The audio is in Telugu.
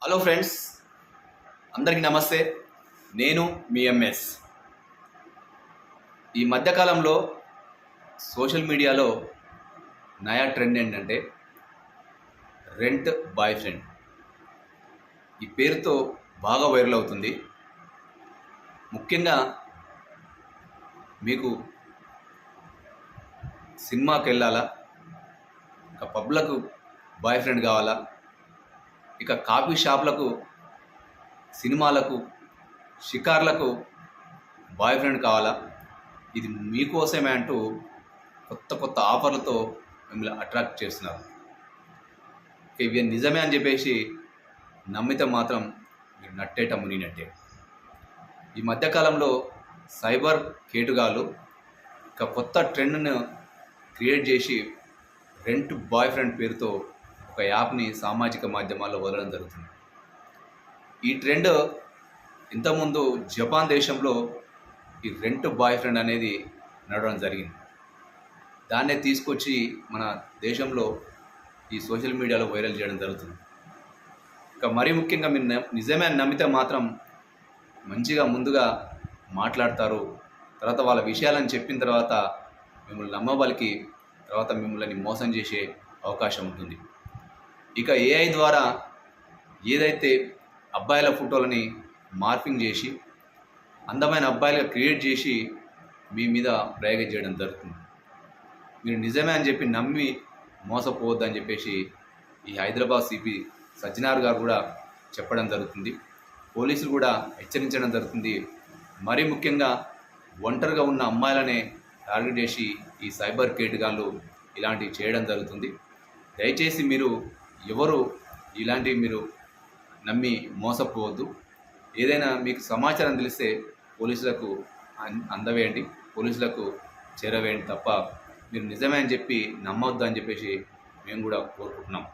హలో ఫ్రెండ్స్, అందరికీ నమస్తే. నేను మీ ఎంఎస్. ఈ మధ్యకాలంలో సోషల్ మీడియాలో నయా ట్రెండ్ ఏంటంటే రెంట్ బాయ్ ఫ్రెండ్. ఈ పేరుతో బాగా వైరల్ అవుతుంది. ముఖ్యంగా మీకు సినిమాకి వెళ్ళాలా, ఇక పబ్లకు బాయ్ ఫ్రెండ్ కావాలా, ఇక కాఫీ షాప్లకు, సినిమాలకు, షికార్లకు బాయ్ ఫ్రెండ్ కావాలా, ఇది మీకోసమే అంటూ కొత్త కొత్త ఆఫర్లతో మిమ్మల్ని అట్రాక్ట్ చేస్తున్నారు. ఇవి నిజమే అని చెప్పేసి నమ్మితే మాత్రం మీరు నట్టేట మునినట్టే. ఈ మధ్యకాలంలో సైబర్ కేటుగాళ్ళు ఇక కొత్త ట్రెండ్ను క్రియేట్ చేసి రెంట్ బాయ్ ఫ్రెండ్ పేరుతో ఒక యాప్ని సామాజిక మాధ్యమాల్లో వదలడం జరుగుతుంది. ఈ ట్రెండ్ ఇంతకుముందు జపాన్ దేశంలో ఈ రెంట్ బాయ్ ఫ్రెండ్ అనేది నడవడం జరిగింది. దాన్నే తీసుకొచ్చి మన దేశంలో ఈ సోషల్ మీడియాలో వైరల్ చేయడం జరుగుతుంది. ఇక మరీ ముఖ్యంగా మీరు నిజమే అని నమ్మితే మాత్రం మంచిగా ముందుగా మాట్లాడతారు. తర్వాత వాళ్ళ విషయాలను చెప్పిన తర్వాత మిమ్మల్ని నమ్మబలికి తర్వాత మిమ్మల్ని మోసం చేసే అవకాశం ఉంటుంది. ఇక ఏఐ ద్వారా ఏదైతే అబ్బాయిల ఫోటోలని మార్ఫింగ్ చేసి అందమైన అబ్బాయిలుగా క్రియేట్ చేసి మీ మీద ప్రయోగం చేయడం జరుగుతుంది. మీరు నిజమే అని చెప్పి నమ్మి మోసపోవద్దని చెప్పేసి ఈ హైదరాబాద్ సిపి సజ్జనార్ గారు కూడా చెప్పడం జరుగుతుంది. పోలీసులు కూడా హెచ్చరించడం జరుగుతుంది. మరీ ముఖ్యంగా ఒంటరిగా ఉన్న అమ్మాయిలనే టార్గెట్ చేసి ఈ సైబర్ కేటుగాళ్ళు ఇలాంటివి చేయడం జరుగుతుంది. దయచేసి మీరు ఎవరు ఇలాంటివి మీరు నమ్మి మోసపోవద్దు. ఏదైనా మీకు సమాచారం తెలిస్తే పోలీసులకు అందవేయండి, పోలీసులకు చేరవేయండి తప్ప మీరు నిజమే అని చెప్పి నమ్మొద్దు అని చెప్పేసి మేము కూడా కోరుకుంటున్నాం.